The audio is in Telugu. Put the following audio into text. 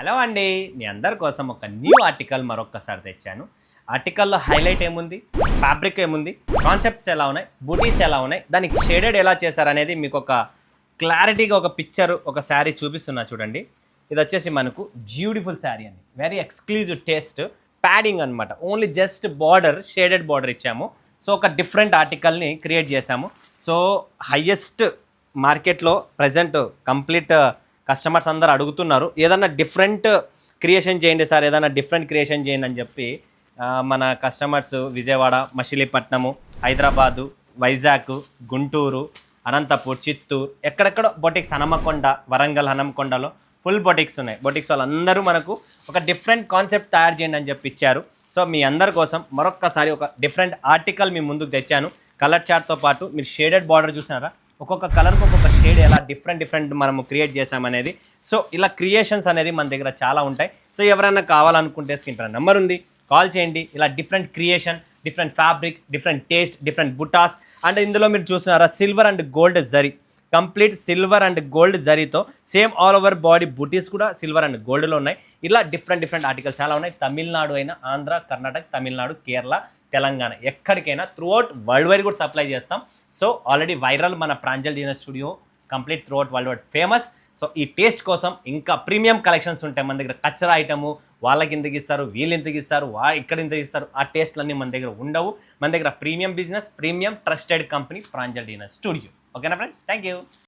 హలో అండి, మీ అందరి కోసం ఒక న్యూ ఆర్టికల్ మరొక్కసారి తెచ్చాను. ఆర్టికల్లో హైలైట్ ఏముంది, ఫ్యాబ్రిక్ ఏముంది, కాన్సెప్ట్స్ ఎలా ఉన్నాయి, బూటీస్ ఎలా ఉన్నాయి, దానికి షేడెడ్ ఎలా చేశారనేది మీకు ఒక క్లారిటీగా ఒక పిక్చర్, ఒక శారీ చూపిస్తున్నా చూడండి. ఇది వచ్చేసి మనకు బ్యూటిఫుల్ శారీ అండి, వెరీ ఎక్స్క్లూజివ్ టేస్ట్, ప్యాడింగ్ అనమాట. Only just border, shaded border ఇచ్చాము. సో ఒక డిఫరెంట్ ఆర్టికల్ని క్రియేట్ చేశాము. సో హయ్యెస్ట్ మార్కెట్లో ప్రజెంట్ కంప్లీట్ కస్టమర్స్ అందరు అడుగుతున్నారు, ఏదన్నా డిఫరెంట్ క్రియేషన్ చేయండి సార్, ఏదైనా డిఫరెంట్ క్రియేషన్ చేయండి అని చెప్పి మన కస్టమర్స్ విజయవాడ, మచిలీపట్నము, హైదరాబాదు, వైజాగ్, గుంటూరు, అనంతపూర్, చిత్తూరు, ఎక్కడెక్కడో బొటిక్స్, హనమకొండ, వరంగల్ హనంకొండలో ఫుల్ బొటిక్స్ ఉన్నాయి. బొటిక్స్ వాళ్ళందరూ మనకు ఒక డిఫరెంట్ కాన్సెప్ట్ తయారు చేయండి అని చెప్పి ఇచ్చారు. సో మీ అందరి కోసం మరొక్కసారి ఒక డిఫరెంట్ ఆర్టికల్ మీ ముందుకు తెచ్చాను. కలర్ చార్ట్తో పాటు మీరు షేడెడ్ బార్డర్ చూసినారా, ఒక్కొక్క కలర్కి ఒక్కొక్క షేడ్ ఎలా డిఫరెంట్ మనము క్రియేట్ చేసామనేది. సో ఇలా క్రియేషన్స్ అనేది మన దగ్గర చాలా ఉంటాయి. సో ఎవరైనా కావాలనుకుంటే స్క్రీన్ పైన నెంబర్ ఉంది, కాల్ చేయండి. ఇలా different creation, different fabric, different taste, different బుటాస్. అంటే ఇందులో మీరు చూస్తున్నారా, silver and gold zari, complete silver and gold జరీతో సేమ్ ఆల్ ఓవర్ బాడీ బుటీస్ కూడా సిల్వర్ అండ్ గోల్డ్లో ఉన్నాయి. ఇలా డిఫరెంట్ ఆర్టికల్స్ చాలా ఉన్నాయి. తమిళనాడు అయినా, ఆంధ్ర, కర్ణాటక, తమిళనాడు, కేరళ, తెలంగాణ, ఎక్కడికైనా త్రూ అవుట్ వరల్డ్ వైడ్ కూడా సప్లై చేస్తాం. సో ఆల్రెడీ వైరల్ మన Pranjal designer studio complete through out world wide famous. So ఈ టేస్ట్ కోసం ఇంకా ప్రీమియం కలెక్షన్స్ ఉంటాయి మన దగ్గర. కచ్చరా ఐటము వాళ్ళకి ఇంతకి ఇస్తారు, వీళ్ళు ఇంతకి ఇస్తారు, ఇక్కడ ఇంతకి ఇస్తారు, ఆ టేస్ట్లన్నీ మన దగ్గర ఉండవు. మన దగ్గర premium business, premium trusted company Pranjal designer studio. ఓకేనా ఫ్రెండ్స్, థ్యాంక్ యూ.